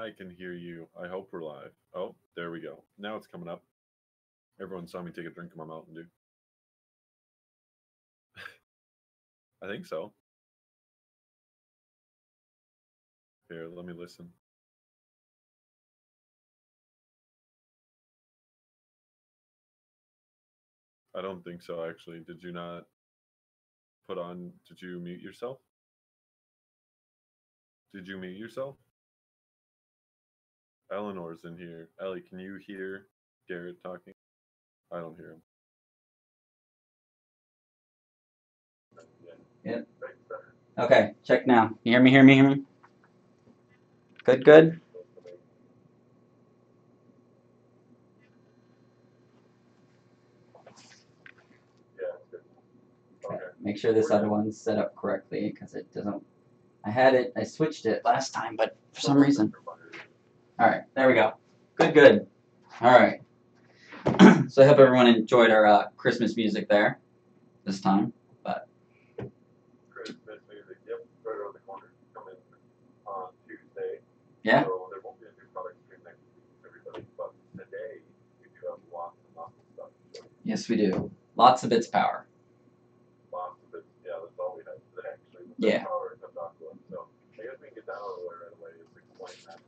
I can hear you. I hope we're live. Oh, there we go. Now it's coming up. Everyone saw me take a drink of my Mountain Dew. I think so. Here, let me listen. I don't think so, actually. Did you not did you mute yourself? Did you mute yourself? Eleanor's in here. Ellie, can you hear Garrett talking? I don't hear him. Yep. Okay, check now. You hear me, hear me, hear me? Good, good? Okay, make sure this other one's set up correctly, because it doesn't... I switched it last time, but for some reason... Alright, there we go. Good, good. Alright. So I hope everyone enjoyed our Christmas music there, this time, but... Christmas music, yep, right around the corner. Coming on Tuesday. Yeah. So there won't be a new product stream next week, everybody, but today we do have lots and lots of stuff. Yes, we do. Lots of Bitspower. Lots of bits, yeah, that's all we have today, actually. Yeah. Power and Distro. So I guess we can get that out of the way right away is explain that.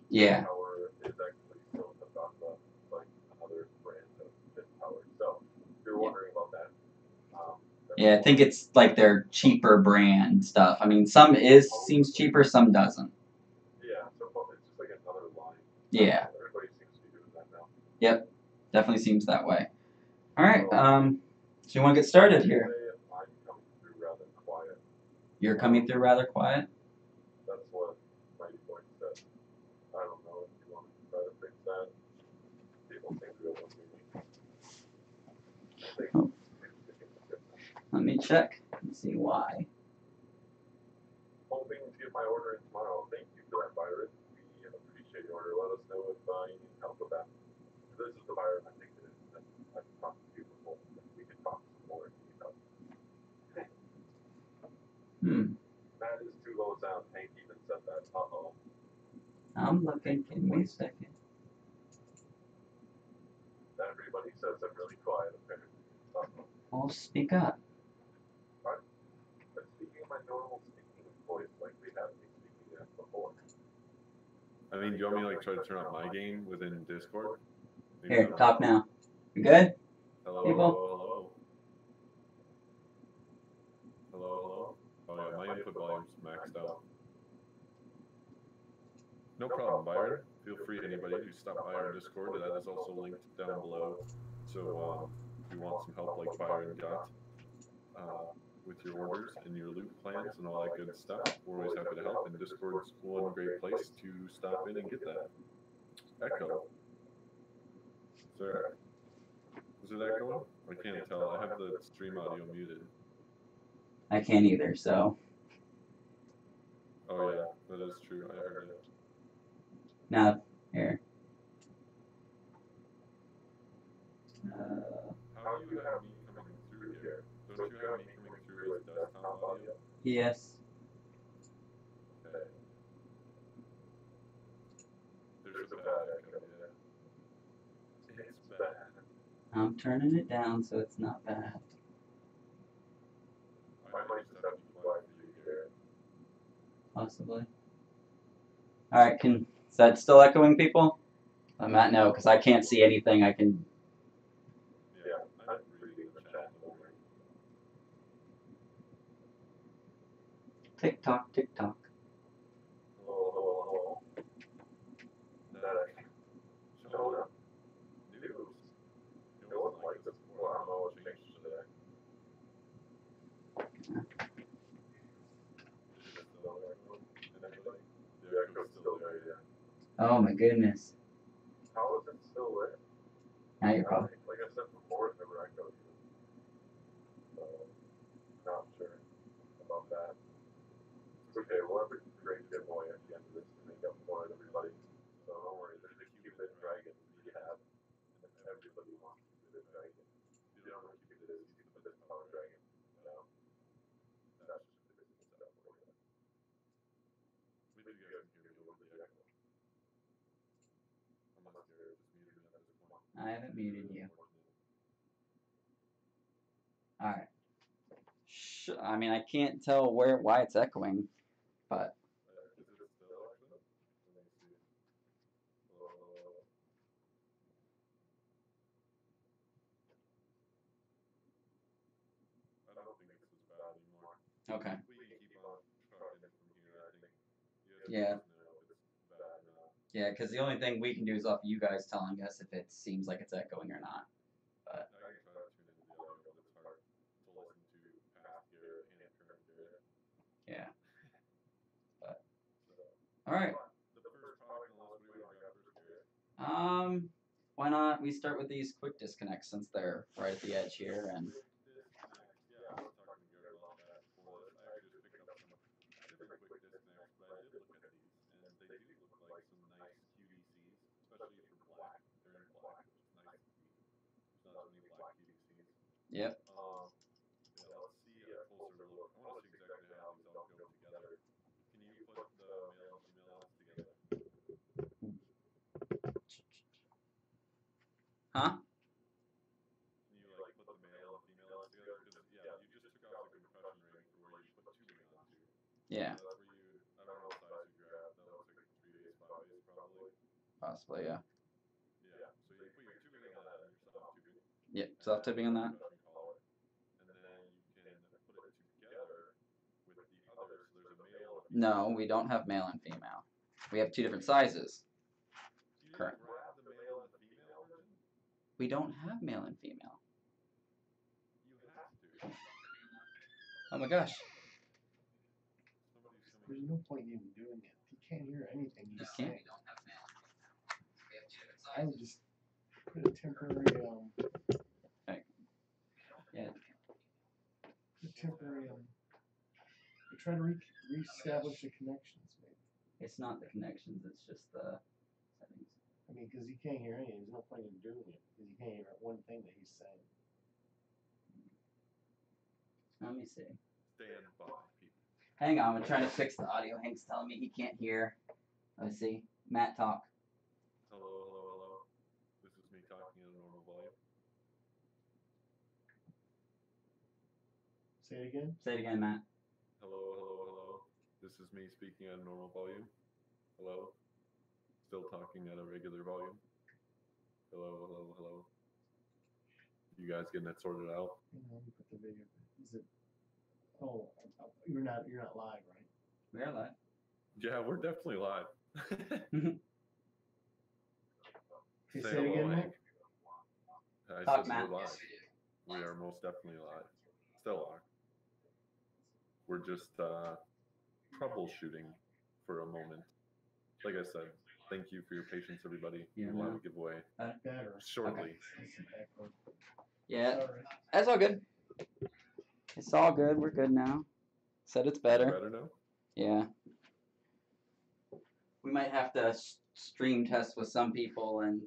Yeah. Power is actually still Distro, like another brand of Bitspower. So if you're wondering about that. Yeah, I think it's like their cheaper brand stuff. I mean, some seems cheaper, some doesn't. Yeah, so it's just like another line. Yeah. Everybody seems to be doing that now. Yep, definitely seems that way. All right, so you want to get started here? I'm coming through rather quiet. You're coming through rather quiet? That's what Mighty Boy said. I don't know if you want to try to fix that. People seem to be able to hear me. Oh. Let me check and see why. Hoping to get my order in tomorrow. Thank you for that, Byron. We appreciate your order. Let us know if you need help with that. This is the Byron I think it is. I've talked to you before. We can talk some more if you need help. That is too low sound. Hank even said that. Uh-oh. I'm looking. Give me a second. Everybody says I'm really quiet, apparently. Well, speak up. I'm speaking in my normal speaking voice like we have been speaking as before. I mean, do you want me to like try to turn up my gain within Discord? Maybe Here, talk now. You good? Hello, people? hello. Hello, hello. Oh yeah, my input volume's maxed out. No problem, Byron. Feel free, anybody, to stop by our Discord. That is also linked down below. So if you want some help like Byron got with your orders and your loot plans and all that good stuff, we're always happy to help. And Discord's one great place to stop in and get that. Echo. Is it echoing? I can't tell. I have the stream audio muted. I can't either, so. Oh yeah, that is true. I heard it. Now, here. How do you have me coming through here? Don't you have me coming through as desktop audio? Yes. Okay. There's a bad echo there. It's bad. I'm turning it down so it's not bad. I might just have to be quiet for you here. Possibly. Alright, is that still echoing, people? I'm not, no, because I can't see anything. I can... Yeah, I'm reading the chat over. Tick-tock, tick-tock. Hello. That showing up. News. It wasn't like this before. I don't know what changed today. Is it still there? Anybody? The echo's still there, yeah. Oh my goodness. How is it still there? Now you're probably... Like I said before, it never echoed. So, not sure about that. It's okay, we'll have a great giveaway at the end of this to make up for it, everybody. So don't worry, there's a Cupid Dragon rehab. And if everybody wants Cupid Dragon. If you don't know what Cupid is, he's the Bitspower Dragon. That's just a physical setup for you. Maybe you guys can hear me a little bit echo. I haven't muted you. All right. I mean, I can't tell why it's echoing, but Is it still actually? Let me see. I don't think it's as bad anymore. okay. We can keep on trucking from here, I think. You guys Yeah. let us know if it's bad or not. Yeah, because the only thing we can do is off you guys telling us if it seems like it's echoing or not. But I can try to tune into the audio, but it's hard to listen to past Garrett and current Garrett. yeah. But So, all right. the first product on the list, what do you want to grab first, Garrett? Why not we start with these quick disconnects since they're right at the edge here and. Quick disconnect. Yeah, I was talking to Garrett about that before this. I actually just picked up some different quick disconnects, but I did look at these, and they do look like some nice QDCs, especially for black. They're in black, which is nice to see. There's not as many black QDCs. Yep. Yeah, let's see a closer look. I want to see exactly how these all go together. Can you put the male and female outs together? Huh? Can you like put the male and female outs together? Because yeah, you just took out the compression ring for where you put tubing onto. Yeah. So that's where you. I don't know what size you grab. That looks like 3/8, 5/8 probably. Possibly, yeah. Yeah. So you put your tubing on that and your soft tubing. Yep. Soft tipping on that. Collar, and then you can put it together with the other. So there's a male. And a No, we don't have male and female. We have two different sizes. You didn't grab the male and the female version? We don't have male and female. You have to. Oh my gosh. There's no point in even doing it. You can't hear anything he's saying. I would just put a temporary Yeah. a temporary try to reestablish the connections, maybe. It's not the connections, it's just the settings. I mean, because you can't hear anything. There's no point in doing it because you can't hear one thing that he's saying. Let me see. Stand by, people. Hang on, I'm trying to fix the audio. Hank's telling me he can't hear. Let's see. Matt, talk. Hello, hello, hello. This is me talking at a normal volume. Say it again. Say it again, Matt. Hello, hello, hello. This is me speaking at a normal volume. Hello. Still talking at a regular volume. Hello, hello, hello. You guys getting that sorted out? You know, you put the video. Is it? Oh, you're not live, right? We are live. Yeah, we're definitely live. Okay, Say say it hello, again, Hank. Matt. I Talk, said Matt. we're live. We are most definitely live. Still are. We're just troubleshooting for a moment. Like I said, thank you for your patience, everybody. Yeah, We'll have no. a giveaway Better. shortly. Yeah, Sorry. that's all good. It's all good. We're good now. Said it's better. Better now? Yeah. We might have to stream test with some people and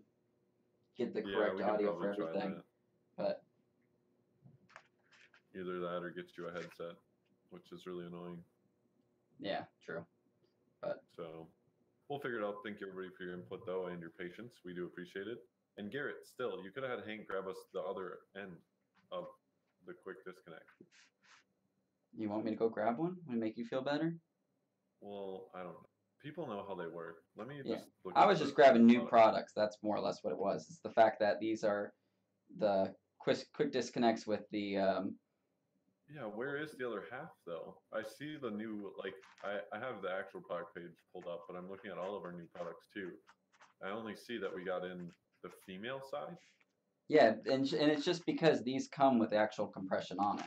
get the correct we can audio for probably try everything. that. But Either that or get you a headset, which is really annoying. yeah, true. But so we'll figure it out. Thank you, everybody, for your input, though, and your patience. We do appreciate it. And Garrett, still, you could have had Hank grab us the other end of the quick disconnect. You want me to go grab one and make you feel better? Well, I don't know. People know how they work. Let me just look. I was just grabbing new products. That's more or less what it was. It's the fact that these are the quick disconnects with the. Yeah, where is the other half, though? I see the new, I have the actual product page pulled up, but I'm looking at all of our new products, too. I only see that we got in the female side. Yeah, and it's just because these come with actual compression on it.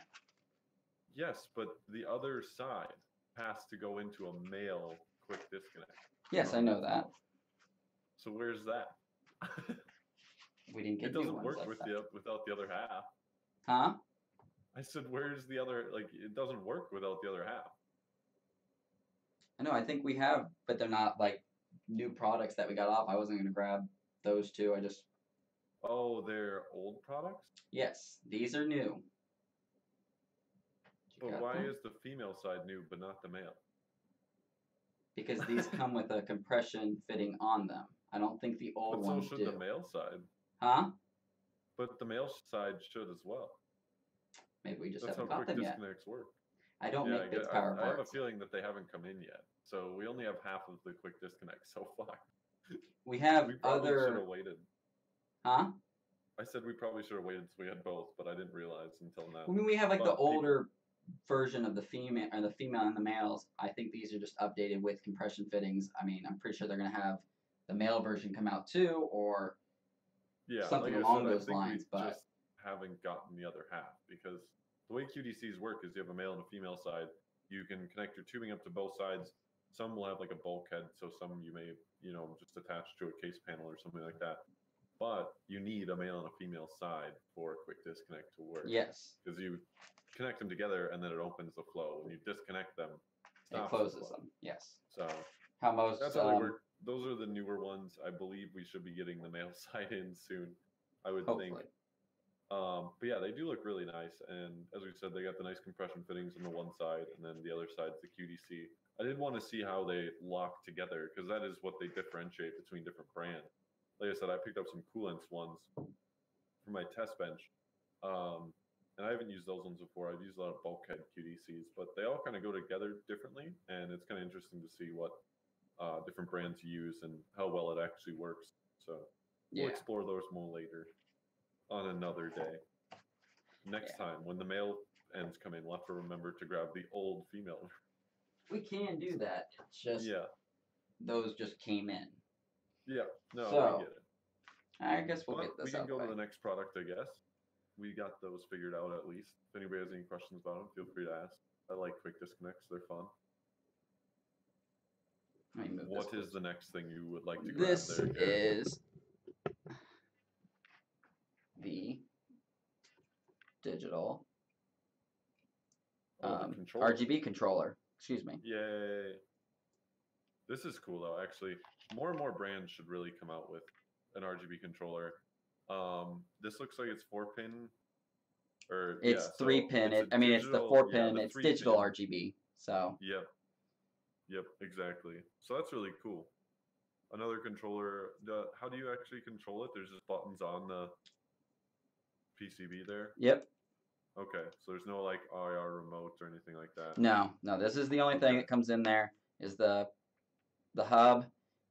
Yes, but the other side has to go into a male quick disconnect. Yes, I know that. So where's that? We didn't get it doesn't new work ones without the other half. Huh? I said, where's the other? It doesn't work without the other half. I know. I think we have, but they're not like new products that we got off. I wasn't going to grab those two. I just. Oh, they're old products? Yes, these are new. But why is the female side new but not the male? Because these come with a compression fitting on them. I don't think the old ones do. But so should the male side. Huh? But the male side should as well. Maybe we just That's how haven't got quick them yet. disconnects work. I don't Yeah, make Bitspower I have a parts. feeling that they haven't come in yet. So we only have half of the quick disconnects so far. We have We probably should other. have waited. Huh? I said we probably should have waited so we had both, but I didn't realize until now. I mean, we have like the But older version of the female and the female and the males. I think these are just updated with compression fittings. I mean, I'm pretty sure they're gonna have the male version come out too, or yeah, something like I along said, those I think lines. we But just haven't gotten the other half because the way QDCs work is you have a male and a female side. You can connect your tubing up to both sides. Some will have like a bulkhead, so some you may, just attach to a case panel or something like that. But you need a male and a female side for a quick disconnect to work. yes, Because you connect them together and then it opens the flow. When you disconnect them, it stops closes the flow. them. Yes. So How most that's how they work. Those are the newer ones. I believe we should be getting the male side in soon. I would hopefully. think. But yeah, they do look really nice. And as we said, they got the nice compression fittings on the one side, and then the other side's the QDC. I did want to see how they lock together because that is what they differentiate between different brands. Like I said, I picked up some Coolants ones for my test bench. And I haven't used those ones before. I've used a lot of bulkhead QDCs, but they all kind of go together differently. And it's kind of interesting to see what different brands use and how well it actually works. So we'll explore those more later on another day. Next time, when the male ends come in, we'll have to remember to grab the old female. We can do that. It's just those just came in. Yeah. No, So, we get it. I guess we'll But get this we can out go the to the way. next product, I guess. We got those figured out at least. If anybody has any questions about them, feel free to ask. I like quick disconnects; they're fun. Let me move What this is the next thing you would like to grab This there, Garrett? is the digital the controller. RGB controller. Excuse me. Yay. This is cool, though, actually. More and more brands should really come out with an RGB controller. This looks like it's 4-pin. Or, It's 3-pin. it's I mean, it's the 4-pin. the It's digital 3-pin. RGB. So. Yep, exactly. So that's really cool. Another controller. How do you actually control it? There's just buttons on the PCB there? Yep. Okay, so there's no like IR remote or anything like that. No. This is the only thing that comes in there is the hub,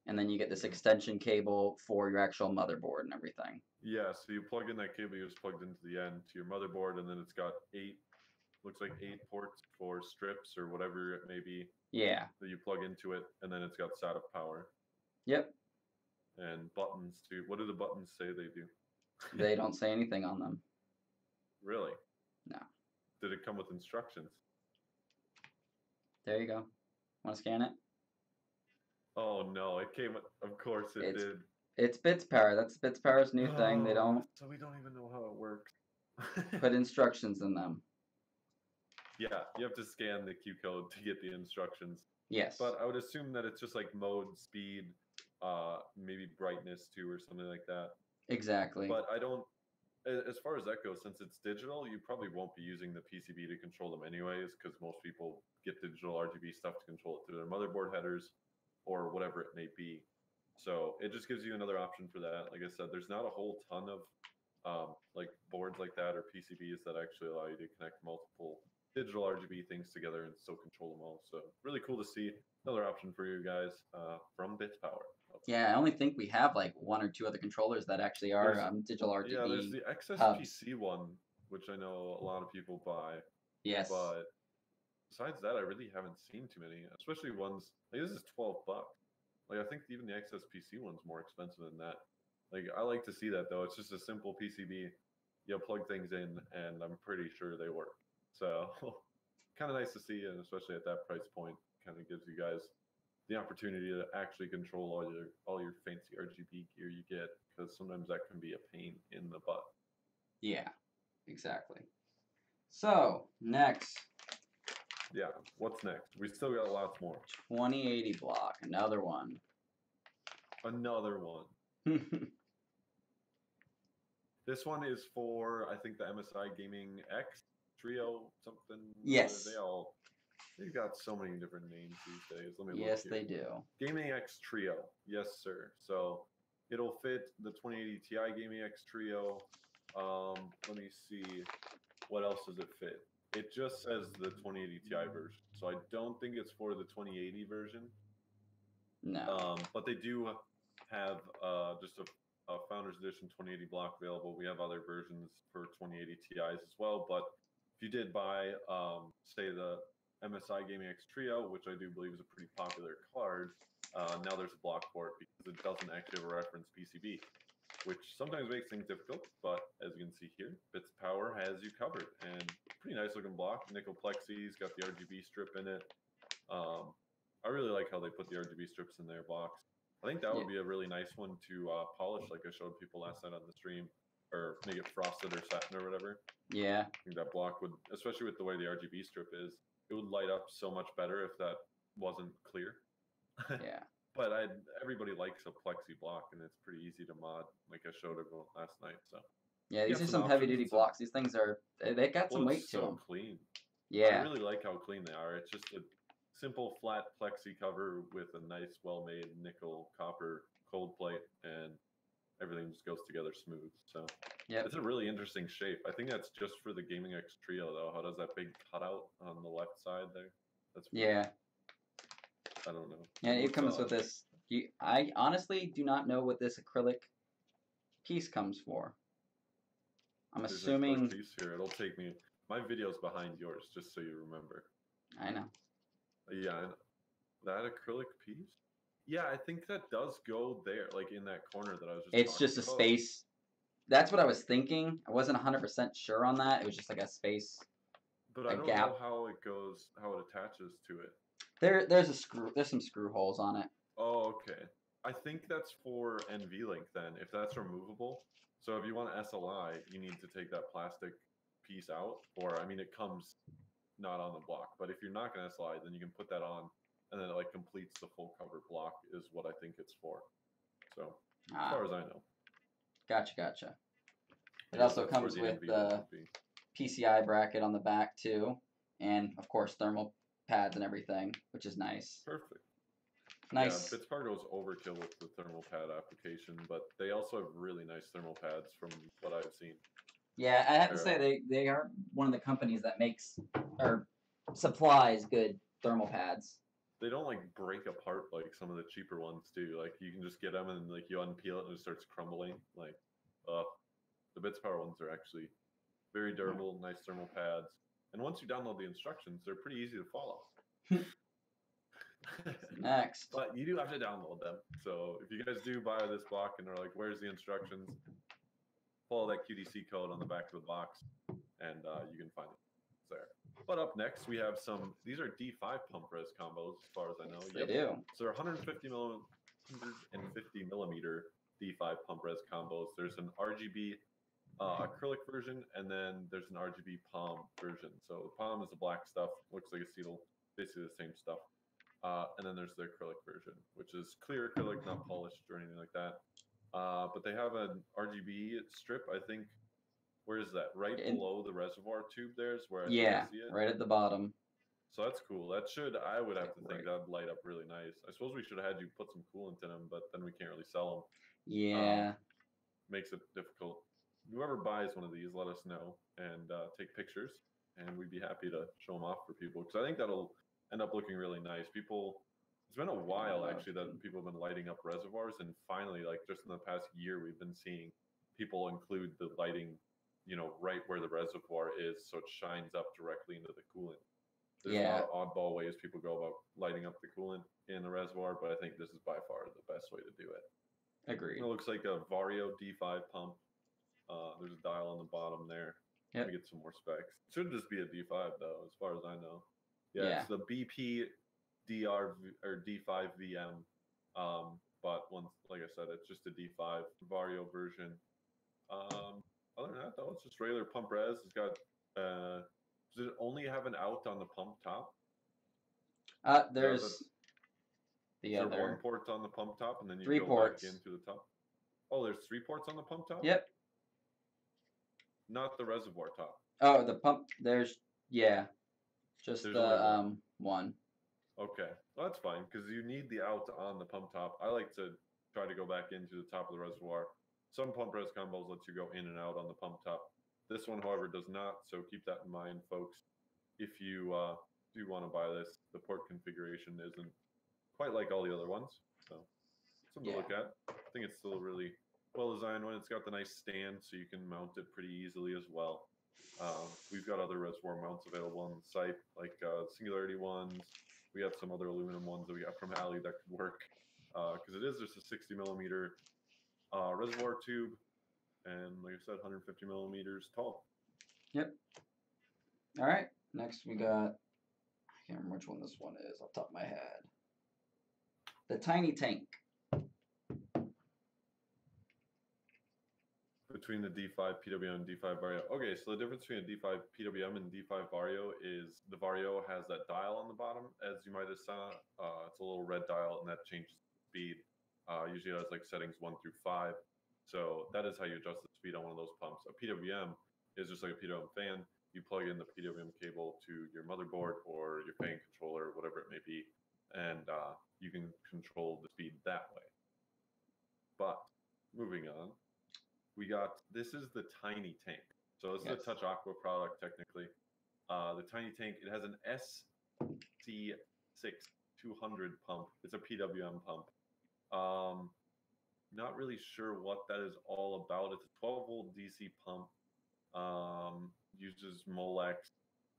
and then you get this extension cable for your actual motherboard and everything. Yeah, so you plug in that cable you just plugged into the end to your motherboard, and then it's got 8 ports for strips or whatever it may be. Yeah. That you plug into it, and then it's got SATA power. Yep. And buttons too. What do the buttons say they do? They don't say anything on them. Really? No. Did it come with instructions? There you go. Want to scan it? Oh no, it came with, of course it did. It's Bitspower. That's Bitspower's new thing. They don't. So we don't even know how it works. Put instructions in them. Yeah, you have to scan the Q code to get the instructions. Yes. But I would assume that it's just like mode, speed, maybe brightness too, or something like that. Exactly. But I don't. As far as that goes, since it's digital, you probably won't be using the PCB to control them anyways, because most people get digital RGB stuff to control it through their motherboard headers or whatever it may be. So it just gives you another option for that. Like I said, there's not a whole ton of like boards like that or PCBs that actually allow you to connect multiple digital RGB things together and still control them all. So really cool to see another option for you guys from Bitspower. Yeah, I only think we have like 1 or 2 other controllers that actually are digital RGB. Yeah, there's the XSPC one, which I know a lot of people buy. Yes. But besides that, I really haven't seen too many, especially ones like this is $12. Like I think even the XSPC one's more expensive than that. Like I like to see that though. It's just a simple PCB. You plug things in, and I'm pretty sure they work. So kind of nice to see, and especially at that price point, kind of gives you guys the opportunity to actually control all your fancy RGB gear you get, because sometimes that can be a pain in the butt. Yeah, exactly. So next. Yeah, what's next? We still got lots more. 2080 block, another one. Another one. This one is for, I think, the MSI Gaming X Trio something. Yes. They've got so many different names these days. Let me look Yes, here. they do. Gaming X Trio. Yes, sir. So It'll fit the 2080 Ti Gaming X Trio. Let me see. What else does it fit? It just says the 2080 Ti version, so I don't think it's for the 2080 version. No. But they do have just a Founders Edition 2080 block available. We have other versions for 2080 Ti's as well. But if you did buy, say, the MSI Gaming X Trio, which I do believe is a pretty popular card, now there's a block for it because it doesn't actually have a reference PCB, which sometimes makes things difficult. But as you can see here, Bitspower has you covered, and pretty nice looking block. Nickel plexis, got the RGB strip in it. I really like how they put the RGB strips in their box. I think that would be a really nice one to polish, like I showed people last night on the stream, or make it frosted or satin or whatever. Yeah. I think that block would, especially with the way the RGB strip is, it would light up so much better if that wasn't clear. Yeah. But everybody likes a plexi block, and it's pretty easy to mod, like I showed everyone last night. So Yeah, these Yeah, are some some heavy options. duty blocks. These things are they got some well, weight it's to so them. clean. I Yeah. really like how clean they are. It's just a simple flat plexi cover with a nice, well-made nickel copper cold plate, and everything just goes together smooth. So Yep. it's a really interesting shape. I think that's just for the Gaming X Trio, though. How does that big cutout on the left side there? That's weird. Yeah. I don't know. Yeah, it comes with this. I honestly do not know what this acrylic piece comes for. I'm There's assuming. an acrylic piece here. It'll take me. My video's behind yours, just so you remember. I know. Yeah, that acrylic piece. Yeah, I think that does go there, like in that corner that I was just. It's just a space. That's what I was thinking. I wasn't 100% sure on that. It was just like a space. But I don't know how it goes, how it attaches to it. There's a screw. There's some screw holes on it. Oh, okay. I think that's for NVLink then, if that's removable. So if you want SLI, you need to take that plastic piece out, or I mean, it comes not on the block. But if you're not going to SLI, then you can put that on, and then it like completes the full cover block is what I think it's for. So as far as I know. Gotcha. It also comes with the PCI bracket on the back too, and of course thermal pads and everything, which is nice. Perfect. Nice. Yeah, Bitspower goes overkill with the thermal pad application, but they also have really nice thermal pads from what I've seen. Yeah, I have to say they are one of the companies that makes or supplies good thermal pads. They don't like break apart like some of the cheaper ones do. Like you can just get them and like you unpeel it and it starts crumbling. Like, the Bitspower ones are actually very durable, nice thermal pads. And once you download the instructions, they're pretty easy to follow. Next. But you do have to download them. So if you guys do buy this block and are like, where's the instructions? Follow that QDC code on the back of the box, and you can find it. It's there. But up next, we have these are D5 pump res combos, as far as I know. Yes, they do. So they're 150 millimeter D5 pump res combos. There's an RGB acrylic version, and then there's an RGB palm version. So the palm is the black stuff, looks like acetyl, basically the same stuff. And then there's the acrylic version, which is clear acrylic, not polished or anything like that. But they have an RGB strip, I think. Where is that? Right below the reservoir tube there's where I see it? Right at the bottom. So that's cool. I would have to think that would light up really nice. I suppose we should have had you put some coolant in them, but then we can't really sell them. Yeah. Makes it difficult. Whoever buys one of these, let us know and take pictures, and we'd be happy to show them off for people, because I think that'll end up looking really nice. It's been a while actually that people have been lighting up reservoirs, and finally, like just in the past year, we've been seeing people include the lighting, right where the reservoir is, so it shines up directly into the coolant. There's a lot of oddball ways people go about lighting up the coolant in the reservoir, but I think this is by far the best way to do it. Agreed. It looks like a Vario D5 pump. There's a dial on the bottom there. Yep. To get some more specs. It should just be a D5 though, as far as I know. Yeah. It's the BP DR or D5 VM. But once, like I said, it's just a D5 Vario version. Other than that, though, it's just regular pump res. It's got. Does it only have an out on the pump top? There's the other. There one port on the pump top, and then you 3 go ports. back into the top. Oh, there's 3 ports on the pump top? Yep. Not the reservoir top. Oh, the pump. Just the one. Okay, well, that's fine because you need the out on the pump top. I like to try to go back into the top of the reservoir. Some pump res combos let you go in and out on the pump top. This one, however, does not, so keep that in mind, folks. If you do want to buy this, the port configuration isn't quite like all the other ones, so something to look at. I think it's still a really well designed one. It's got the nice stand, so you can mount it pretty easily as well. We've got other reservoir mounts available on the site, like Singularity ones. We have some other aluminum ones that we got from Alley that could work, because it is just a 60 millimeter reservoir tube, and like I said, 150 millimeters tall. Yep. All right. Next we got, I can't remember which one this one is off the top of my head. The tiny tank. Between the D5 PWM and D5 Vario. Okay, so the difference between a D5 PWM and D5 Vario is the Vario has that dial on the bottom, as you might have saw. It's a little red dial, and that changes the speed. Usually it has like settings 1 through 5. So that is how you adjust the speed on one of those pumps. A PWM is just like a PWM fan. You plug in the PWM cable to your motherboard or your fan controller, whatever it may be, and you can control the speed that way. But moving on, we got, this is the tiny tank. So this is a Touch Aqua product technically. The tiny tank, it has an SC6200 pump. It's a PWM pump. Not really sure what that is all about. It's a 12 volt DC pump. Uses Molex,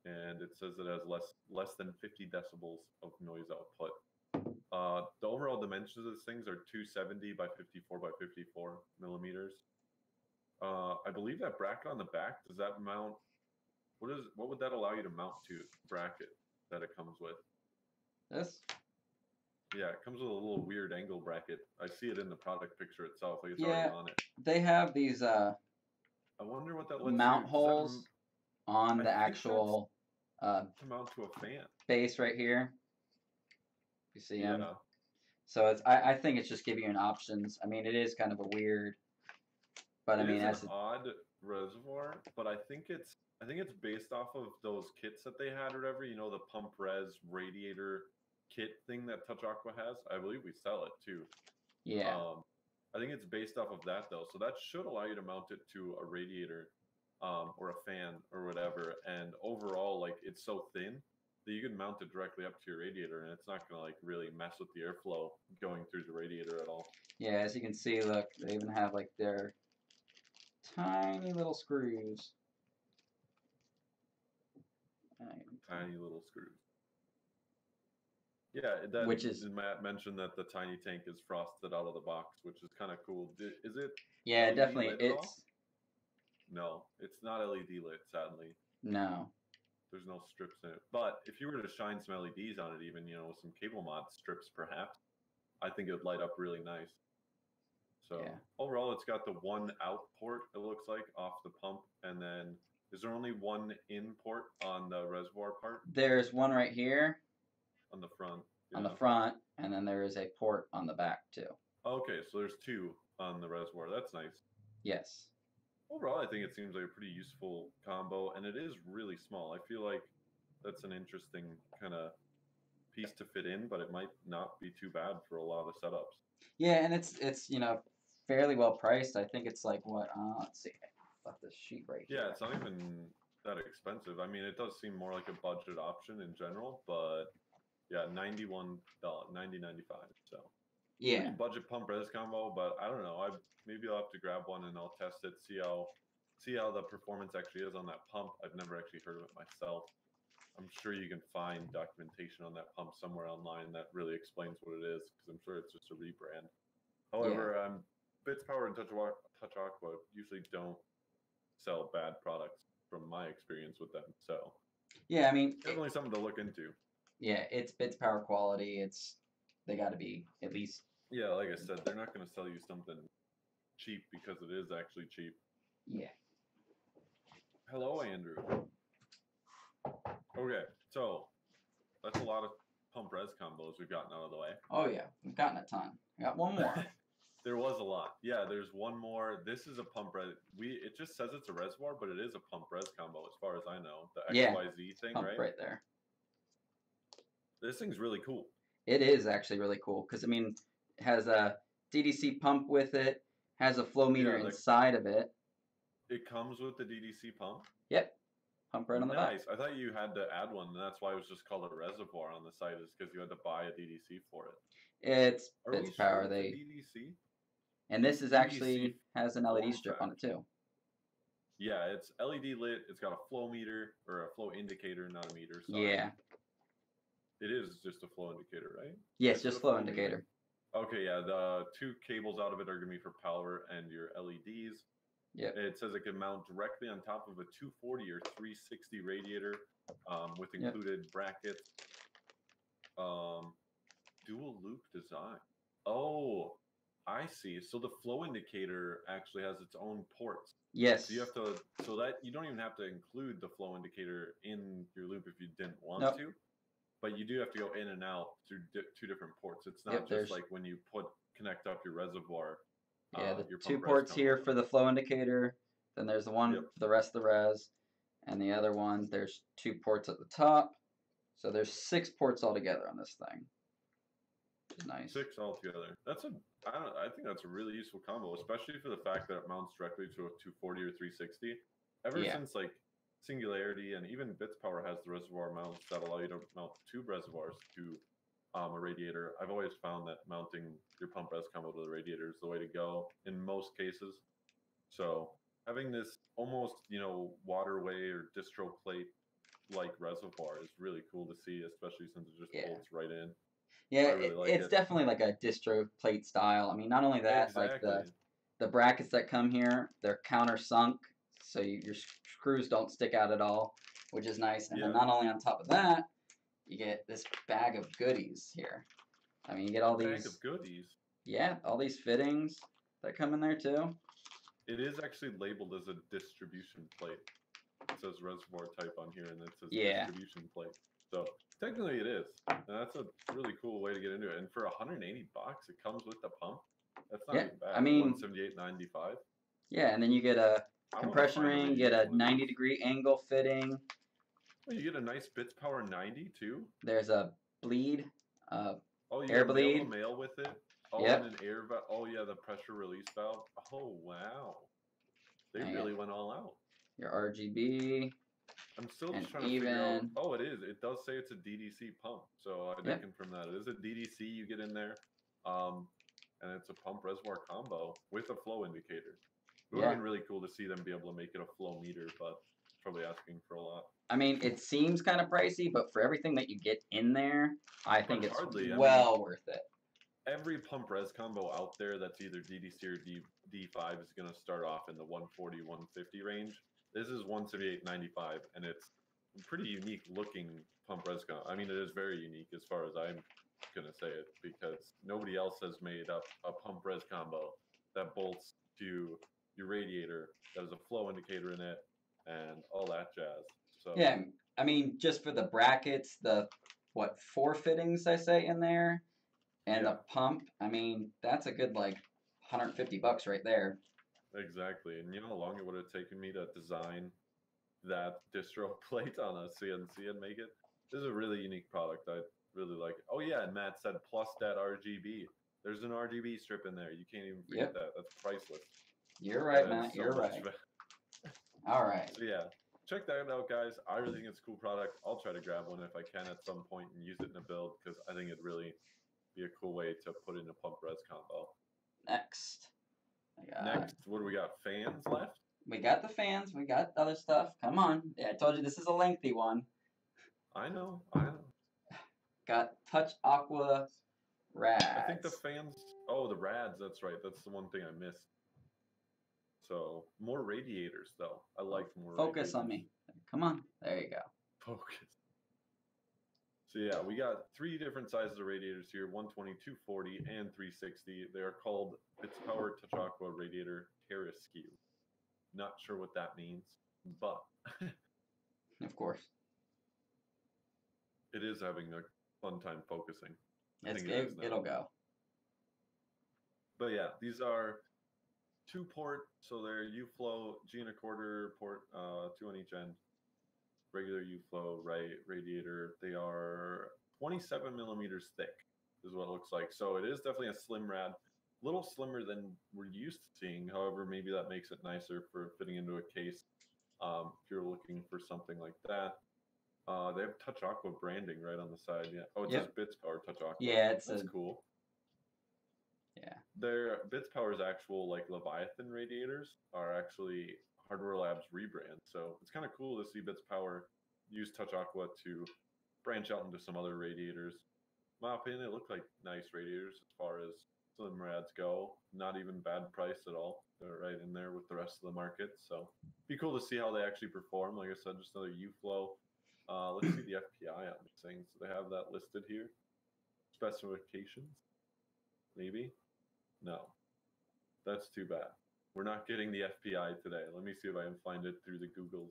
and it says it has less than 50 decibels of noise output. The overall dimensions of these things are 270 by 54 by 54 millimeters. I believe that bracket on the back, does that mount, what would that allow you to mount to, bracket that it comes with? This? Yeah, it comes with a little weird angle bracket. I see it in the product picture itself, like it's already on it. They have these I wonder what that lets mount you, holes on the actual to mount to a fan base right here. You see them? Yeah. So it's, I think it's just giving you an options. I mean, it is kind of a weird, but I mean, it's an odd reservoir, but I think it's based off of those kits that they had or whatever. You know, the pump res radiator kit thing that Touch Aqua has. I believe we sell it too. Yeah. I think it's based off of that though, so that should allow you to mount it to a radiator, or a fan or whatever. And overall, like, it's so thin that you can mount it directly up to your radiator, and it's not gonna like really mess with the airflow going through the radiator at all. Yeah, as you can see, look, they even have like their tiny little screws. Tiny little screws. Yeah, that, which is, Matt mentioned that the tiny tank is frosted out of the box, which is kind of cool. Is it? Yeah, LED definitely. It's no, it's not LED lit, sadly. No. There's no strips in it. But if you were to shine some LEDs on it, even, you know, with some cable mod strips, perhaps, I think it would light up really nice. So overall, it's got the one out port, it looks like, off the pump, and then is there only one in port on the reservoir part? There's one right here. On the front. On the front, and then there is a port on the back too. Okay, so there's two on the reservoir. That's nice. Yes. Overall, I think it seems like a pretty useful combo, and it is really small. I feel like that's an interesting kind of piece to fit in, but it might not be too bad for a lot of setups. Yeah, and it's you know, fairly well priced. I think it's like what? Let's see. I left this sheet right here. Yeah, it's not even that expensive. I mean, it does seem more like a budget option in general, but yeah, $91, $90.95. So yeah, pretty budget pump res combo. But I don't know. Maybe I'll have to grab one and I'll test it, see how the performance actually is on that pump. I've never actually heard of it myself. I'm sure you can find documentation on that pump somewhere online that really explains what it is, because I'm sure it's just a rebrand. However, Bitspower and Touch Aqua usually don't sell bad products from my experience with them. So yeah, I mean, definitely something to look into. Yeah, it's Bitspower quality. They got to be at least. Yeah, like I said, they're not going to sell you something cheap because it is actually cheap. Yeah. Hello, Andrew. Okay, so that's a lot of pump res combos we've gotten out of the way. Oh yeah, we've gotten a ton. I got one more. There was a lot. Yeah, there's one more. This is a pump res. It just says it's a reservoir, but it is a pump res combo as far as I know. The XYZ thing, pump right there. This thing's really cool. It is actually really cool because, I mean, it has DDC pump with it. Has a flow meter Yeah, inside of it. It comes with the DDC pump? Yep. Pump right on the back. Nice. I thought you had to add one, and that's why it was just called a reservoir on the site, is because you had to buy a DDC for it. It's Are we Bitspower. sure it's a DDC? And this is actually DDC has an LED form strip on it too. Yeah, it's LED lit. It's got a flow meter, or a flow indicator, not a meter. Sorry. Yeah. It is just a flow indicator, right? Yes, Is it just a flow indicator. Okay, yeah. The 2 cables out of it are going to be for power and your LEDs. Yep. It says it can mount directly on top of a 240 or 360 radiator with included brackets. Dual loop design. Oh, I see. So the flow indicator actually has its own ports. Yes. So you have to, so that you don't even have to include the flow indicator in your loop if you didn't want to, but you do have to go in and out through 2 different ports. It's not just like when you connect up your reservoir. Yeah, the your 2 ports here for the flow indicator. Then there's the one for the rest of the res, and the other one there's 2 ports at the top. So there's 6 ports altogether on this thing. Which is nice. 6 altogether. I think that's a really useful combo, especially for the fact that it mounts directly to a 240 or 360. Ever since like Singularity and even Bitspower has the reservoir mounts that allow you to mount tube reservoirs to a radiator, I've always found that mounting your pump res combo to the radiator is the way to go in most cases. So having this almost, waterway or distro plate like reservoir is really cool to see, especially since it just bolts right in. Yeah, it's definitely like a distro plate style. I mean, not only that, like the brackets that come here, they're countersunk, so your screws don't stick out at all, which is nice. And then not only on top of that, you get this bag of goodies here. I mean, you get all these bag of goodies. Yeah, all these fittings that come in there too. It is actually labeled as a distribution plate. It says reservoir type on here, and it says distribution plate. So technically it is, and that's a really cool way to get into it. And for $180, it comes with the pump. That's not even bad. I mean, $178.95. Yeah, and then you get a compression ring, you get a 90-degree angle fitting. Oh, you get a nice Bitspower 90 too. There's a bleed, you air bleed. Mail with it. Oh, and an air valve. Oh yeah, the pressure release valve. Oh wow, they really went all out. Your RGB. I'm still just trying to figure out. Oh, it is. It does say it's a DDC pump, so I did confirm that it is a DDC. You get in there, and it's a pump reservoir combo with a flow indicator. It would have been really cool to see them be able to make it a flow meter, but probably asking for a lot. I mean, it seems kind of pricey, but for everything that you get in there, I think it's worth it. Every pump res combo out there that's either DDC or D5 is going to start off in the 140, 150 range. This is $178.95, and it's a pretty unique looking pump res combo. I mean, it is very unique as far as I'm going to say it, because nobody else has made up a pump res combo that bolts to your radiator, that has a flow indicator in it, and all that jazz. So yeah, I mean, just for the brackets, the 4 fittings I say in there, and the pump, I mean, that's a good like $150 right there. Exactly, and you know how long it would have taken me to design that distro plate on a CNC and make it? This is a really unique product. I really like it. Oh yeah, and Matt said plus that RGB. There's an RGB strip in there. You can't even forget that. That's priceless. You're right, Matt. You're right. All right. So yeah, check that out, guys. I really think it's a cool product. I'll try to grab one if I can at some point and use it in a build, because I think it'd really be a cool way to put in a pump res combo. Next, what do we got? Fans left? We got the fans. We got other stuff. Come on. Yeah, I told you this is a lengthy one. I know. Got Touch Aqua Rads. I think the fans. Oh, the Rads. That's right. That's the one thing I missed. So more radiators, though. I like more. Focus on me. Come on. There you go. Focus. So yeah, we got 3 different sizes of radiators here: 120, 240, and 360. They are called Bitspower Touch Aqua Radiator Terrace Skew. Not sure what that means, but of course, it is having a fun time focusing. It'll go. But yeah, these are 2-port, so they're U-flow, G1/4 port, 2 on each end. Regular U-flow, radiator. They are 27 millimeters thick, is what it looks like. So it is definitely a slim rad. little slimmer than we're used to seeing. However, maybe that makes it nicer for fitting into a case. If you're looking for something like that. They have Touch Aqua branding right on the side. Yeah. Oh, it says Bitspower Touch Aqua. Yeah, that's cool. Yeah. Their Bitspower's actual like Leviathan radiators are actually Hardware Labs rebrand. So it's kind of cool to see Bitspower use Touch Aqua to branch out into some other radiators. In my opinion, they look like nice radiators as far as slim rads go. Not even bad price at all. They're right in there with the rest of the market. So be cool to see how they actually perform. Like I said, just another U-Flow. Let's see the FPI on these things. Do they have that listed here? Specifications? Maybe? No. That's too bad. We're not getting the FPI today. Let me see if I can find it through the Googles.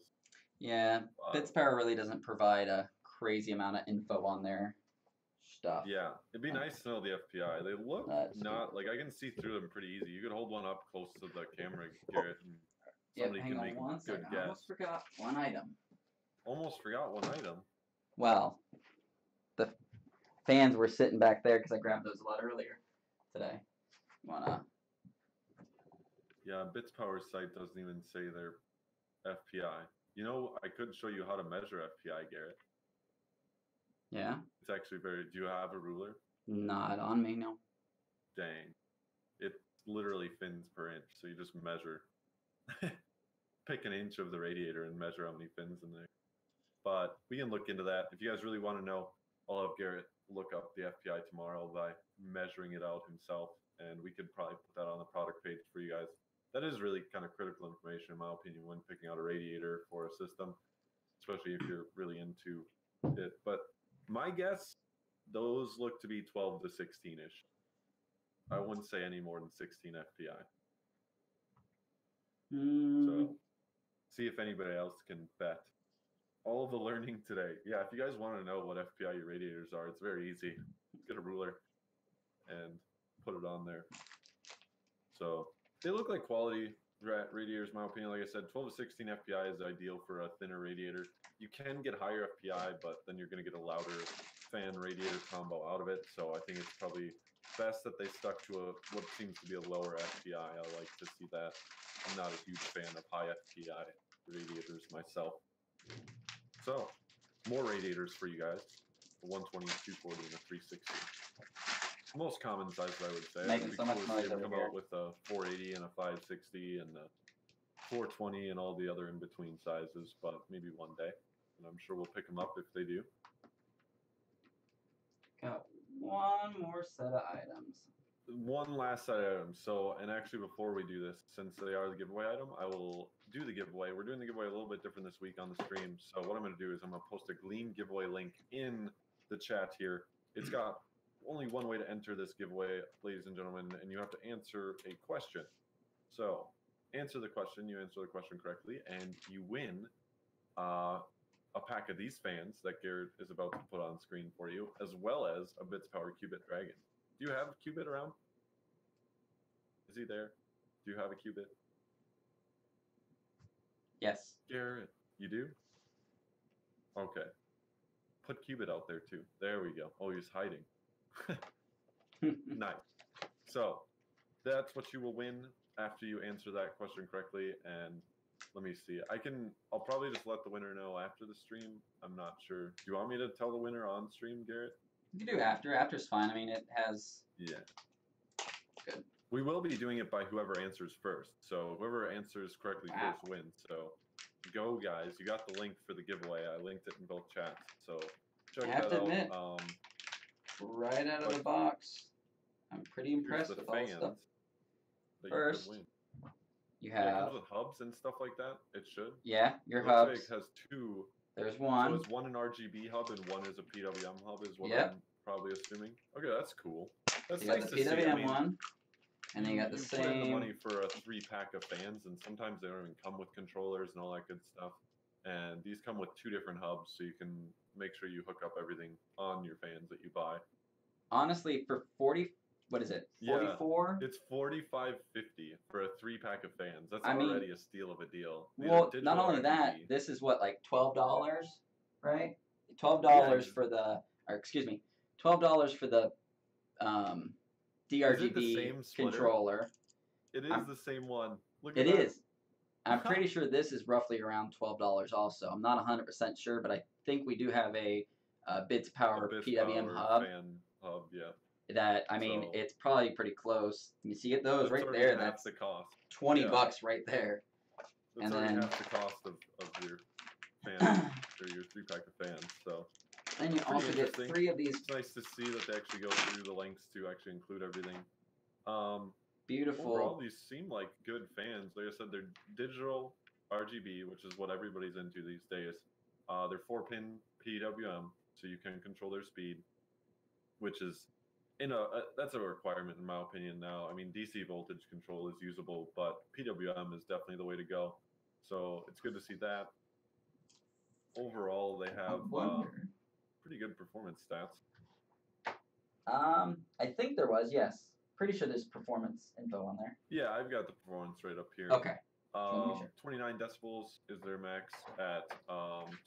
Yeah, Bitspower really doesn't provide a crazy amount of info on their stuff. Yeah, it'd be nice to know the FPI. They look not like I can see through them pretty easy. You could hold one up close to the camera, Garrett, and somebody can make a good guess. I almost forgot one item. Almost forgot one item. Well, the fans were sitting back there because I grabbed those a lot earlier today. Yeah, Bitspower's site doesn't even say their FPI. You know, I could show you how to measure FPI, Garrett. Yeah? It's actually very... Do you have a ruler? Not on me, no. Dang. It's literally fins per inch, so you just measure. Pick an inch of the radiator and measure how many fins in there. But we can look into that. If you guys really want to know, I'll have Garrett look up the FPI tomorrow by measuring it out himself, and we could probably put that on the product page for you guys. That is really kind of critical information, in my opinion, when picking out a radiator for a system, especially if you're really into it. But my guess, those look to be 12 to 16-ish. I wouldn't say any more than 16 FPI. So see if anybody else can bet. All of the learning today. Yeah, if you guys want to know what FPI your radiators are, it's very easy. Get a ruler and put it on there. So they look like quality radiators, in my opinion. Like I said, 12 to 16 FPI is ideal for a thinner radiator. You can get higher FPI, but then you're going to get a louder fan radiator combo out of it. So I think it's probably best that they stuck to what seems to be a lower FPI. I like to see that. I'm not a huge fan of high FPI radiators myself. So, more radiators for you guys. A 120, 240, and a 360. Most common sizes, I would say. Making so much noise over come here. out with a 480 and a 560 and a 420 and all the other in-between sizes, but maybe one day. And I'm sure we'll pick them up if they do. Got one more set of items. One last set of items. So, and actually before we do this, since they are the giveaway item, I will do the giveaway. We're doing the giveaway a little bit different this week on the stream. So what I'm going to do is I'm going to post a Gleam giveaway link in the chat here. It's got only one way to enter this giveaway, ladies and gentlemen, and you have to answer a question. So answer the question, you answer the question correctly, and you win a pack of these fans that Garrett is about to put on screen for you, as well as a Bitspower Qubit Dragon. Do you have a Qubit around? Is he there? Do you have a Qubit? Yes. Garrett, you do? Okay. Put Qubit out there too. There we go. Oh, he's hiding. Nice. So that's what you will win after you answer that question correctly. And let me see. I'll probably just let the winner know after the stream. I'm not sure. Do you want me to tell the winner on stream, Garrett? You can do after. After's fine. I mean, it has... Yeah. Good. We will be doing it by whoever answers first. So whoever answers correctly first wins. So go, guys. You got the link for the giveaway. I linked it in both chats. So check that out. Admit, right out of the box, I'm pretty impressed with all the stuff. First, you have... it comes with hubs and stuff like that. It should. Yeah, your hubs. Looks like it has two. There's one. So it's one an RGB hub and one is a PWM hub, is what I'm probably assuming. Okay, that's cool. That's nice to see. You got the PWM one, and then you got the same. You put in the money for a 3-pack of fans, and sometimes they don't even come with controllers and all that good stuff. And these come with 2 different hubs, so you can make sure you hook up everything on your fans that you buy. Honestly, for 40, what is it? 44? Yeah, it's $45.50 for a 3-pack of fans. That's already a steal of a deal. Well, not only that, this is what, like $12, right? $12 for the, or excuse me, $12 for the DRGB same splitter? controller. It is the same one. Look It at that. is. I'm pretty sure this is roughly around $12 also. I'm not 100% sure, but I think we do have a Bitspower PWM hub. Fan hub, yeah. That, I mean, So- it's probably pretty close. You see it those That's right already there. half That's the cost. $20 right there. That's And already then- half the cost of your fans, or your 3-pack of fans. So Then you Pretty also get interesting. 3 of these it's nice to see that they actually go through the lengths to actually include everything. beautiful. Overall, these seem like good fans. Like I said, they're digital RGB, which is what everybody's into these days. They're 4-pin PWM, so you can control their speed, which is that's a requirement in my opinion now. I mean, DC voltage control is usable, but PWM is definitely the way to go. So it's good to see that. Overall, they I have wonder. pretty good performance stats. I think there was, yes. Pretty sure there's performance info on there. Yeah, I've got the performance right up here. Okay. Sure. 29 decibels is their max at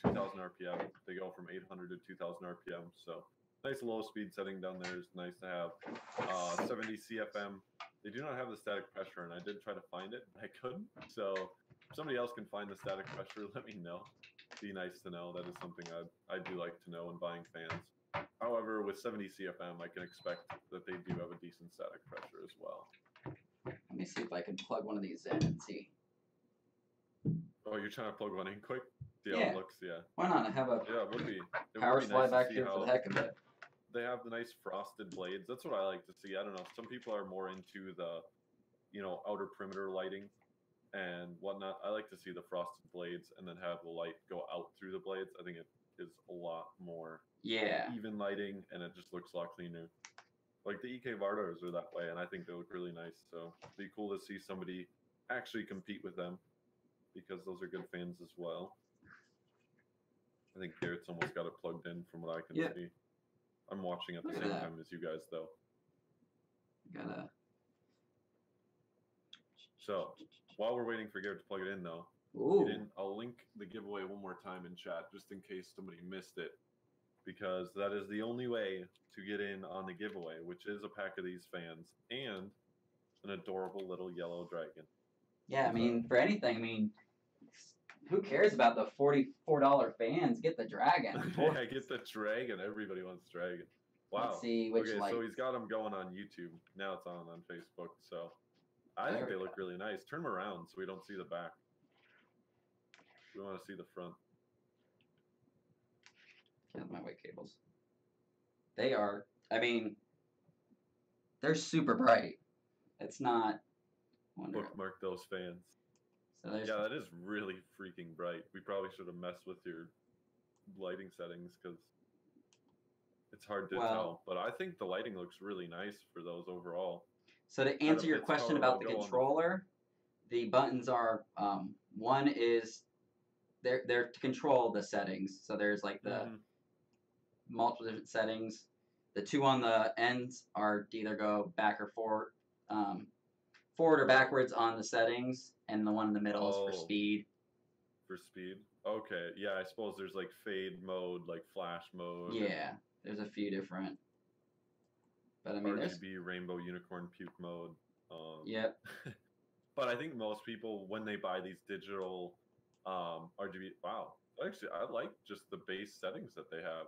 2,000 RPM. They go from 800 to 2,000 RPM. So nice low speed setting down there is nice to have. 70 CFM. They do not have the static pressure, and I did try to find it, but I couldn't. So if somebody else can find the static pressure, let me know. Be nice to know. That is something I do like to know when buying fans. However, with 70 CFM, I can expect that they do have a decent static pressure as well. Let me see if I can plug one of these in and see. Oh, you're trying to plug one in quick? See how Yeah. it looks, yeah. Why not? I have a Yeah, it would be. It power would be slide nice to back see here for the how heck of it. they have the nice frosted blades. That's what I like to see. I don't know. Some people are more into the, outer perimeter lighting and whatnot. I like to see the frosted blades and then have the light go out through the blades. I think it is a lot more Yeah. even lighting, and it just looks a lot cleaner. Like the EK Vardos are that way, and I think they look really nice. So it'd be cool to see somebody actually compete with them, because those are good fans as well. I think Garrett's almost got it plugged in from what I can see. I'm watching at the Look at same that. time as you guys, though. Gotta. So while we're waiting for Garrett to plug it in, though, Ooh. I'll link the giveaway one more time in chat, just in case somebody missed it, because that is the only way to get in on the giveaway, which is a pack of these fans and an adorable little yellow dragon. Yeah, I mean, for anything, I mean, who cares about the $44 fans? Get the dragon. Yeah, get the dragon. Everybody wants dragon. Wow. Let's see which Okay, lights. so he's got them going on YouTube. Now it's on Facebook. So I There think they we look really nice. Turn them around so we don't see the back. We want to see the front. Get my white cables. They are, I mean, they're super bright. It's not. Bookmark those fans. So there's, Yeah, that is really freaking bright. We probably should have messed with your lighting settings because it's hard to tell. But I think the lighting looks really nice for those overall. So to answer your question about the controller, the buttons are one is they're to control the settings. So there's like the multiple different settings. The two on the ends are to either go back or forward, forward or backwards on the settings, and the one in the middle is for speed. For speed? Okay, yeah, I suppose there's like fade mode, like flash mode. Yeah, there's a few different. But I mean, RGB, rainbow, unicorn, puke mode. Yep. But I think most people, when they buy these digital RGB, wow, actually, I like just the base settings that they have.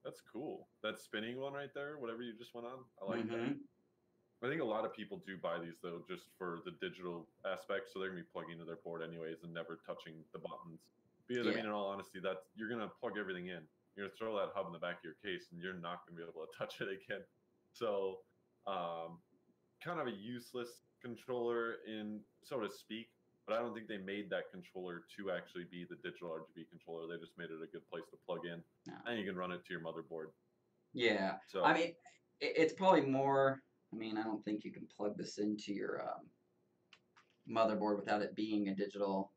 That's cool. That spinning one right there, whatever you just went on, I like that. I think a lot of people do buy these though, just for the digital aspect, so they're gonna be plugging into their board anyways and never touching the buttons. Because I mean, in all honesty, that's you're gonna plug everything in. You're gonna throw that hub in the back of your case, and you're not gonna be able to touch it again. So, kind of a useless controller, in so to speak. But I don't think they made that controller to actually be the digital RGB controller. They just made it a good place to plug in, and you can run it to your motherboard. Yeah. So I mean, it's probably more. I mean, I don't think you can plug this into your motherboard without it being a digital.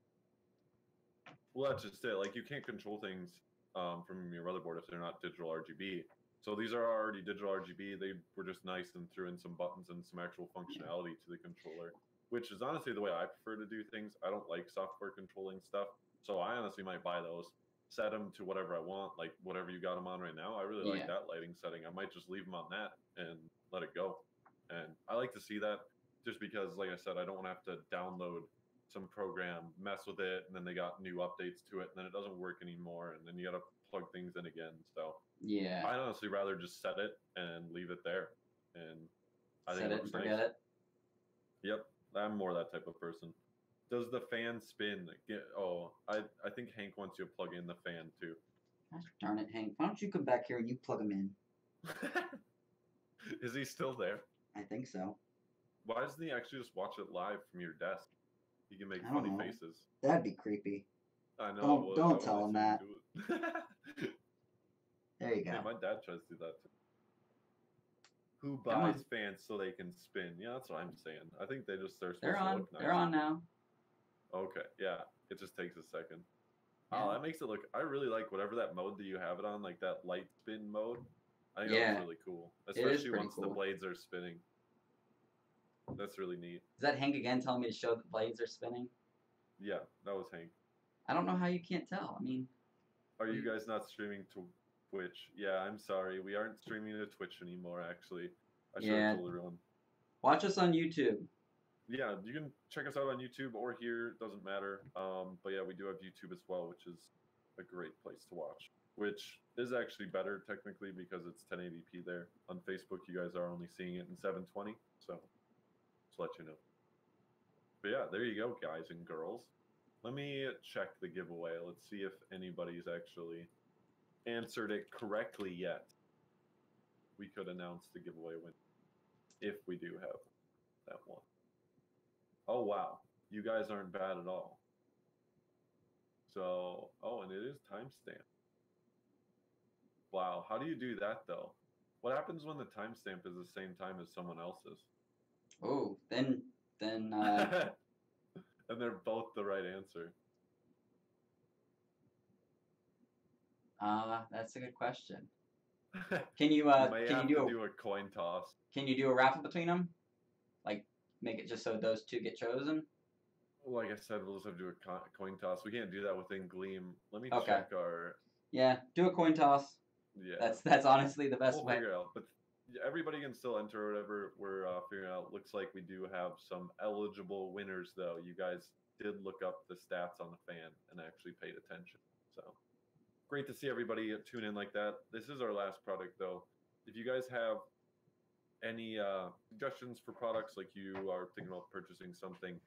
Well, that's just it. Like, you can't control things from your motherboard if they're not digital RGB. So these are already digital RGB. They were just nice and threw in some buttons and some actual functionality to the controller, which is honestly the way I prefer to do things. I don't like software controlling stuff. So I honestly might buy those, set them to whatever I want, like whatever you got them on right now. I really like that lighting setting. I might just leave them on that and let it go. And I like to see that just because, like I said, I don't want to have to download some program, mess with it, and then they got new updates to it, and then it doesn't work anymore, and then you got to plug things in again. So Yeah. I'd honestly rather just set it and leave it there. And I think Set it it looks and forget nice. it. Yep, I'm more that type of person. Does the fan spin? I think Hank wants you to plug in the fan too. Gosh darn it, Hank. Why don't you come back here and you plug them in? Is he still there? I think so. Why doesn't he actually just watch it live from your desk? He can make I don't funny know. faces. That'd be creepy. I know. Don't tell him that. that. There you go. Hey, my dad tries to do that too. Who Come on. buys fans so they can spin? Yeah, that's what I'm saying. I think they're supposed They're to on. look nice. They're on now. Okay, yeah. It just takes a second. Yeah. Oh, that makes it look. I really like whatever that mode that you have it on, like that light spin mode. I think Yeah. that's really cool, is especially pretty once the cool. blades are spinning. That's really neat. Is that Hank again telling me to show that blades are spinning? Yeah, that was Hank. I don't know how you can't tell. I mean, Are you guys not streaming to Twitch? Yeah, I'm sorry. We aren't streaming to Twitch anymore, actually. I should Yeah. have told everyone. watch us on YouTube. Yeah, you can check us out on YouTube or here. Doesn't matter. But yeah, we do have YouTube as well, which is a great place to watch. Which is actually better technically because it's 1080p there. On Facebook, you guys are only seeing it in 720. So, just let you know. But yeah, there you go, guys and girls. Let me check the giveaway. Let's see if anybody's actually answered it correctly yet. We could announce the giveaway win if we do have that one. Oh, wow. You guys aren't bad at all. So, oh, and it is timestamp. Wow. How do you do that, though? What happens when the timestamp is the same time as someone else's? Oh, then And they're both the right answer. that's a good question. Can you may can have you to do a coin toss. Can you do a raffle between them? Like make it just so those two get chosen? Like I said, we'll just have to do a coin toss. We can't do that within Gleam. Let me Okay. check our. Yeah, do a coin toss. Yeah. That's honestly the best We'll way. figure it out. But everybody can still enter or whatever. We're figuring out. Looks like we do have some eligible winners, though. You guys did look up the stats on the fan and actually paid attention. So great to see everybody tune in like that. This is our last product, though. If you guys have any suggestions for products, like you are thinking about purchasing something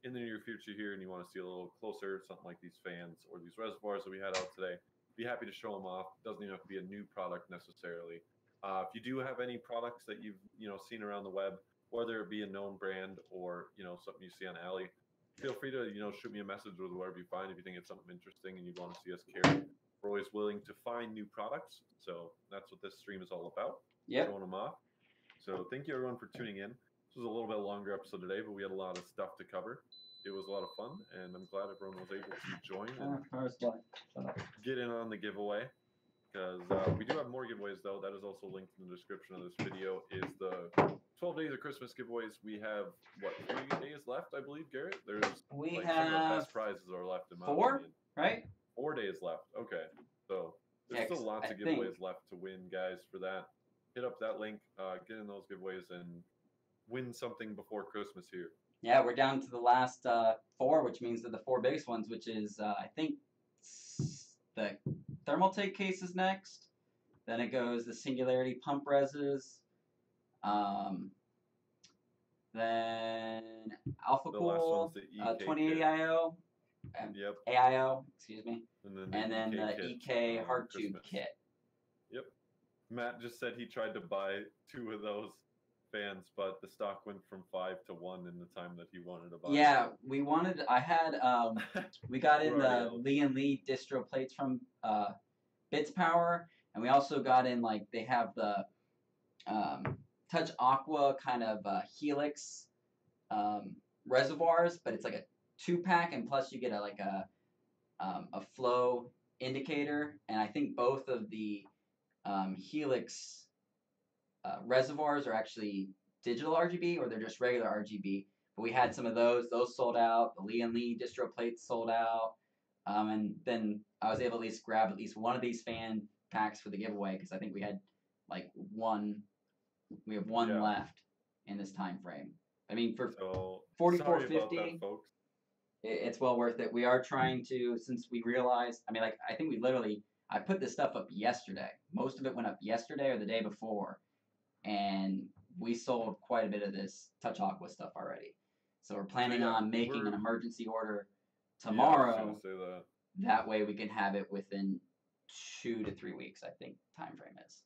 in the near future here and you want to see a little closer, something like these fans or these reservoirs that we had out today, be happy to show them off. It doesn't even have to be a new product necessarily. If you do have any products that you've seen around the web, whether it be a known brand or something you see on Alley, feel free to shoot me a message with whatever you find. If you think it's something interesting and you want to see us carry, we're always willing to find new products. So that's what this stream is all about. Yep. Showing them off. So thank you everyone for tuning in. This was a little bit longer episode today, but we had a lot of stuff to cover. It was a lot of fun, and I'm glad everyone was able to join and get in on the giveaway. Because we do have more giveaways, though. That is also linked in the description of this video. Is the 12 days of Christmas giveaways. We have, 3 days left, I believe, Garrett? There's some of the best prizes are left in my 4, opinion. right? 4 days left. Okay. So there's still lots of giveaways left to win, guys, for that. Hit up that link, get in those giveaways, and win something before Christmas here. Yeah, we're down to the last 4, which means that the 4 biggest ones, which is, I think, the thermal take case is next. Then it goes the Singularity pump reses. Then Alpha Cool 2080 IO. Yep. AIO, excuse me. And then the EK hard tube kit. Yep. Matt just said he tried to buy 2 of those fans, but the stock went from 5 to 1 in the time that he wanted to buy. Yeah, we got in the Lee & Lee distro plates from Bitspower, and we also got in, they have the Touch Aqua kind of Helix reservoirs, but it's like a 2-pack, and plus you get a flow indicator, and I think both of the Helix reservoirs are actually digital RGB, or they're just regular RGB. But we had some of those. Those sold out. The Lee & Lee distro plates sold out. And then I was able to at least grab at least one of these fan packs for the giveaway, because I think we had one. We have one left. in this time frame. I mean, for So 44.50, sorry about that, folks. it's well worth it. We are trying to, since we realized, I mean, like, I think I put this stuff up yesterday. Most of it went up yesterday or the day before, and we sold quite a bit of this Touch Aqua stuff already. So we're planning on making an emergency order tomorrow. Yeah, I was gonna say that. That way we can have it within 2 to 3 weeks, I think time frame is.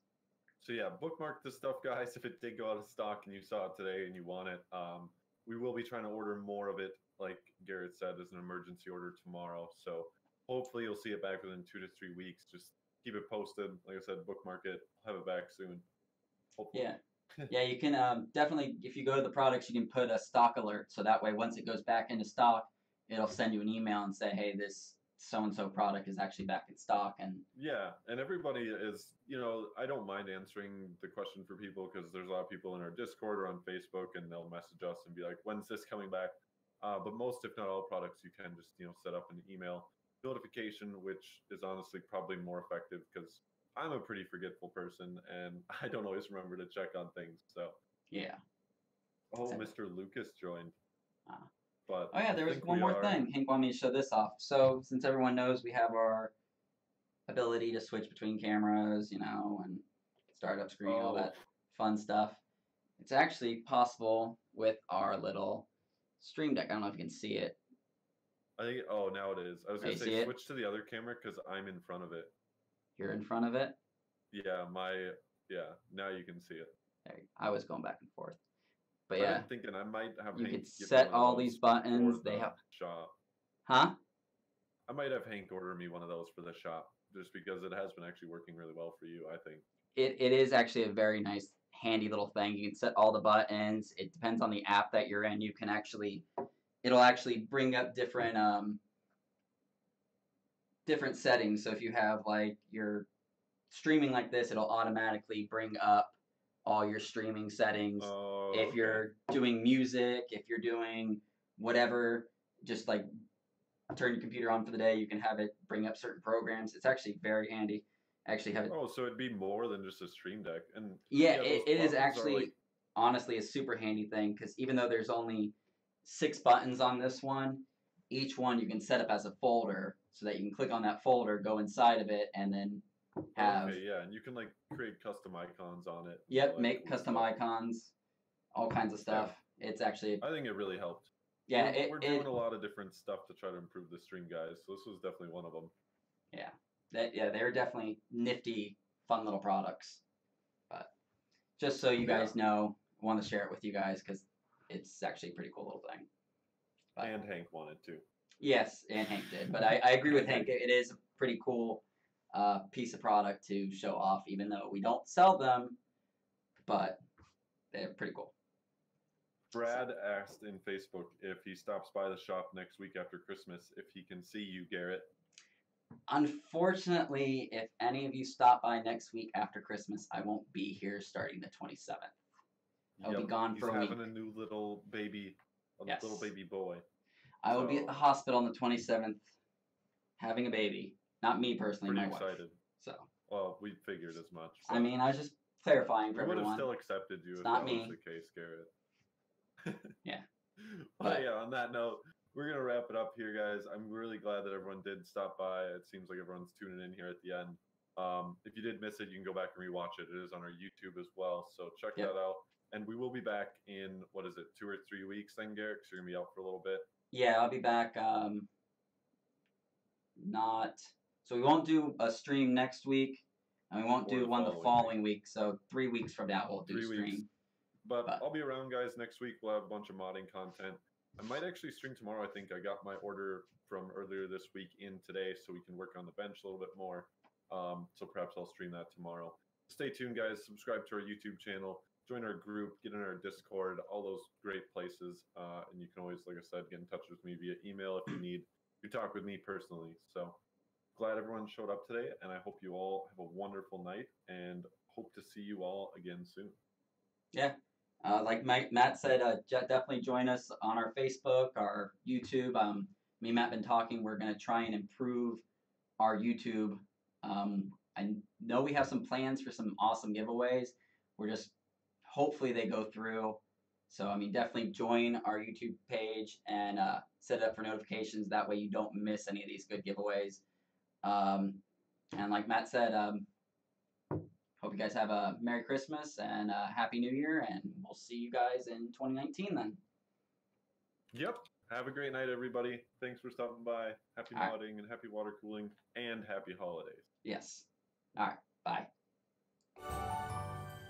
So yeah, bookmark this stuff, guys. If it did go out of stock and you saw it today and you want it, we will be trying to order more of it, like Garrett said, as an emergency order tomorrow. So hopefully you'll see it back within 2 to 3 weeks. Just keep it posted. Like I said, bookmark it. Have it back soon. Hopefully. Yeah. Yeah, you can definitely, if you go to the products, you can put a stock alert. So that way, once it goes back into stock, it'll send you an email and say, hey, this so-and-so product is actually back in stock. And yeah, and everybody is, I don't mind answering the question for people because there's a lot of people in our Discord or on Facebook, and they'll message us and be like, when's this coming back? But most, if not all products, you can just, set up an email notification, which is honestly probably more effective because I'm a pretty forgetful person and I don't always remember to check on things. So yeah. Oh, Mr. Lucas joined. But oh yeah, there was one more thing. Hank wanted me to show this off. So since everyone knows we have our ability to switch between cameras, and startup screen, all that fun stuff. It's actually possible with our little Stream Deck. I don't know if you can see it. I think. Oh, now it is. I was gonna say switch to the other camera because I'm in front of it. You're in front of it. Yeah, now you can see it. I was going back and forth, but I've been thinking I might have. You could set all these buttons. They have shop. Huh? I might have Hank order me one of those for the shop, just because it has been actually working really well for you. I think it is actually a very nice, handy little thing. You can set all the buttons. It depends on the app that you're in. You can it'll actually bring up different settings. So if you have like your streaming like this, it'll automatically bring up all your streaming settings. If you're doing music, if you're doing whatever, just like turn your computer on for the day, you can have it bring up certain programs. It's actually very handy. Actually have it. Oh, so it'd be more than just a Stream Deck. And yeah, it is actually honestly a super handy thing because even though there's only 6 buttons on this one, each one you can set up as a folder so that you can click on that folder, go inside of it, and then have. Okay, yeah, and you can like create custom icons on it. Yep, make custom icons, all kinds of stuff. Yeah. It's actually. I think it really helped. Yeah, we're doing a lot of different stuff to try to improve the stream, guys. So this was definitely one of them. Yeah, they're definitely nifty, fun little products. But just so you guys know, I want to share it with you guys because it's actually a pretty cool little thing. But, and Hank wanted to. Yes, and Hank did. But I agree with Hank. It is a pretty cool piece of product to show off, even though we don't sell them. But they're pretty cool. Brad asked in Facebook if he stops by the shop next week after Christmas, if he can see you, Garrett. Unfortunately, if any of you stop by next week after Christmas, I won't be here starting the 27th. I'll be gone for a week. He's having a new little baby, little baby boy. I will be at the hospital on the 27th, having a baby. Not me personally, my wife. Pretty excited. So. Well, we figured as much. I mean, I was just clarifying for everyone. We would have still accepted you if that was the case, Garrett. Yeah. But yeah, on that note, we're going to wrap it up here, guys. I'm really glad that everyone did stop by. It seems like everyone's tuning in here at the end. If you did miss it, you can go back and rewatch it. It is on our YouTube as well, so check that out. And we will be back in, 2 or 3 weeks then, Garrett? Because you're going to be out for a little bit. Yeah, I'll be back. So we won't do a stream next week, and we won't do one the following week. So 3 weeks from now, we'll do a stream. But I'll be around, guys. Next week, we'll have a bunch of modding content. I might actually stream tomorrow. I think I got my order from earlier this week in today, so we can work on the bench a little bit more. So perhaps I'll stream that tomorrow. Stay tuned, guys. Subscribe to our YouTube channel. Join our group. Get in our Discord. All those great places. And you can always, like I said, get in touch with me via email if you need to talk with me personally. So glad everyone showed up today, and I hope you all have a wonderful night, and hope to see you all again soon. Yeah. Like Matt said, definitely join us on our Facebook, our YouTube. Me and Matt been talking. We're going to try and improve our YouTube. I know we have some plans for some awesome giveaways. We're just hopefully they go through. So, I mean, definitely join our YouTube page and set it up for notifications. That way you don't miss any of these good giveaways. And like Matt said, hope you guys have a Merry Christmas and a Happy New Year, and we'll see you guys in 2019 then. Yep. Have a great night, everybody. Thanks for stopping by. Happy All right. modding and happy water cooling and happy holidays. Yes. All right. Bye.